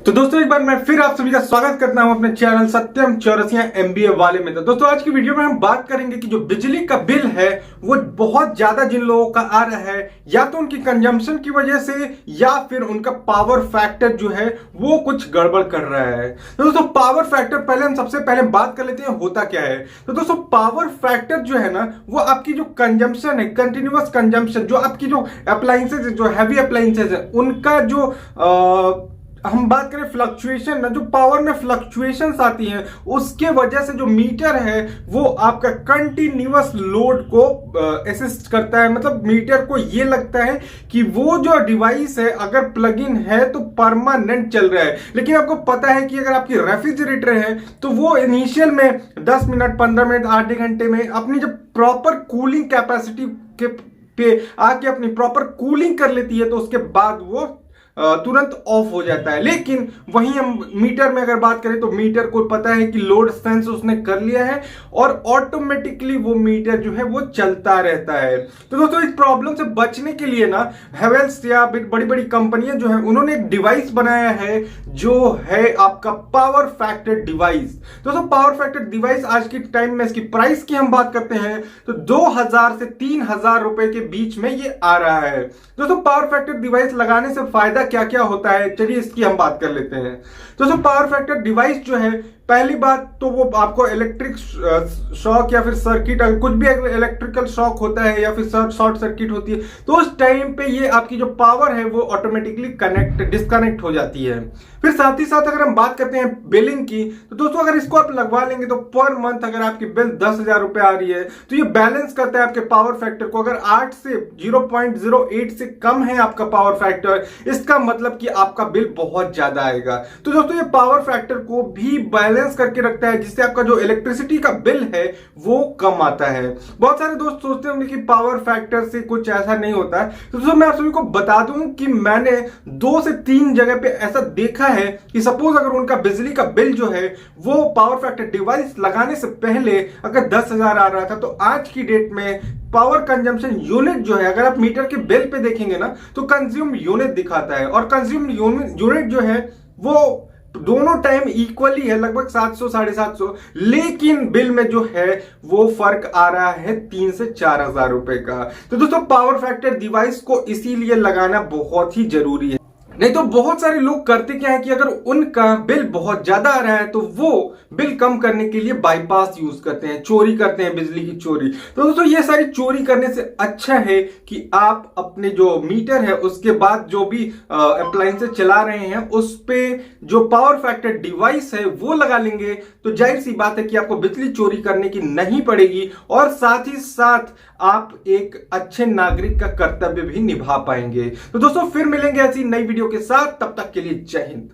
तो दोस्तों एक बार मैं फिर आप सभी का स्वागत करता हूं अपने चैनल सत्यम चौरसिया एमबीए वाले में। तो दोस्तों आज की वीडियो में हम बात करेंगे कि जो बिजली का बिल है वो बहुत ज्यादा जिन लोगों का आ रहा है, या तो उनकी कंजम्पशन की वजह से या फिर उनका पावर फैक्टर जो है वो कुछ गड़बड़ कर रहा है। तो दोस्तों पावर फैक्टर पहले हम सबसे पहले बात कर लेते हैं होता क्या है। तो दोस्तों पावर फैक्टर जो है ना वो आपकी जो कंजम्पशन है, कंटिन्यूअस कंजम्पशन, जो आपकी जो अप्लायंसेज है, जो हैवी अप्लायंसेज है उनका जो हम बात करें फ्लक्चुएशन ना, जो पावर में फ्लक्चुएशंस आती हैं उसके वजह से जो मीटर है वो आपका कंटिन्यूअस लोड को असिस्ट करता है। मतलब मीटर को ये लगता है कि वो जो डिवाइस है अगर प्लग इन है तो परमानेंट चल रहा है। लेकिन आपको पता है कि अगर आपकी रेफ्रिजरेटर है तो वो इनिशियल में 10 मिनट, 15 मिनट, आधे घंटे में अपनी जब प्रॉपर कूलिंग कैपेसिटी के पे आके अपनी प्रॉपर कूलिंग कर लेती है तो उसके बाद वो तुरंत ऑफ हो जाता है। लेकिन वहीं हम मीटर में अगर बात करें तो मीटर को पता है कि लोड सेंस उसने कर लिया है और ऑटोमेटिकली वो मीटर जो है वो चलता रहता है। तो दोस्तों इस प्रॉब्लम से बचने के लिए ना हेवेल्स या बड़ी बड़ी कंपनियां जो है उन्होंने एक डिवाइस बनाया है जो है आपका पावर फैक्टर डिवाइस। दोस्तों पावर फैक्टर डिवाइस आज के टाइम में इसकी प्राइस की हम बात करते हैं तो 2000 से 3000 रुपए के बीच में ये आ रहा है। दोस्तों पावर फैक्टर डिवाइस लगाने से फायदा क्या क्या होता है, चलिए इसकी हम बात कर लेते हैं। दोस्तों पावर फैक्टर डिवाइस जो है, पहली बात तो वो आपको इलेक्ट्रिक शॉक या फिर सर्किट, अगर कुछ भी इलेक्ट्रिकल शॉक होता है या फिर शॉर्ट सर्किट होती है तो उस टाइम पे ये आपकी जो पावर है वो ऑटोमेटिकली डिस्कनेक्ट हो जाती है। फिर साथ ही साथ अगर हम बात करते हैं बिलिंग की तो दोस्तों अगर इसको आप लगवा लेंगे तो पर मंथ अगर आपकी बिल 10,000 रुपए आ रही है तो ये बैलेंस करता है आपके पावर फैक्टर को। अगर 8 से 0.08 से कम है आपका पावर फैक्टर, इसका मतलब कि आपका बिल बहुत ज्यादा आएगा। तो दोस्तों ये पावर फैक्टर को भी बैलेंस करके रखता है जिससे आपका जो इलेक्ट्रिसिटी का बिल है वो कम आता है। बहुत सारे दोस्त सोचते होंगे कि पावर फैक्टर से कुछ ऐसा नहीं होता है। तो दोस्तों मैं आप सभी को बता दूं कि मैंने 2 से 3 जगह पे ऐसा देखा है कि सपोज अगर उनका बिजली का बिल जो है वो पावर फैक्टर डिवाइस लगाने से पहले अगर 10,000 आ रहा था तो आज की डेट में पावर कंजम्पशन यूनिट जो है, अगर आप मीटर के बिल पे देखेंगे ना तो कंज्यूम यूनिट दिखाता है और कंज्यूम यूनिट जो है वो दोनों टाइम इक्वली है, लगभग 700 750, लेकिन बिल में जो है वो फर्क आ रहा है 3 से 4,000 रुपए का। तो दोस्तों पावर फैक्टर डिवाइस को इसीलिए लगाना बहुत ही जरूरी है। नहीं तो बहुत सारे लोग करते क्या है कि अगर उनका बिल बहुत ज्यादा आ रहा है तो वो बिल कम करने के लिए बाईपास यूज करते हैं, चोरी करते हैं, बिजली की चोरी। तो दोस्तों ये सारी चोरी करने से अच्छा है कि आप अपने जो मीटर है उसके बाद जो भी अप्लायंसेस चला रहे हैं उस पे जो पावर फैक्टर डिवाइस है वो लगा लेंगे तो जाहिर सी बात है कि आपको बिजली चोरी करने की नहीं पड़ेगी और साथ ही साथ आप एक अच्छे नागरिक का कर्तव्य भी निभा पाएंगे। तो दोस्तों फिर मिलेंगे ऐसी नई वीडियो के साथ, तब तक के लिए जय हिंद।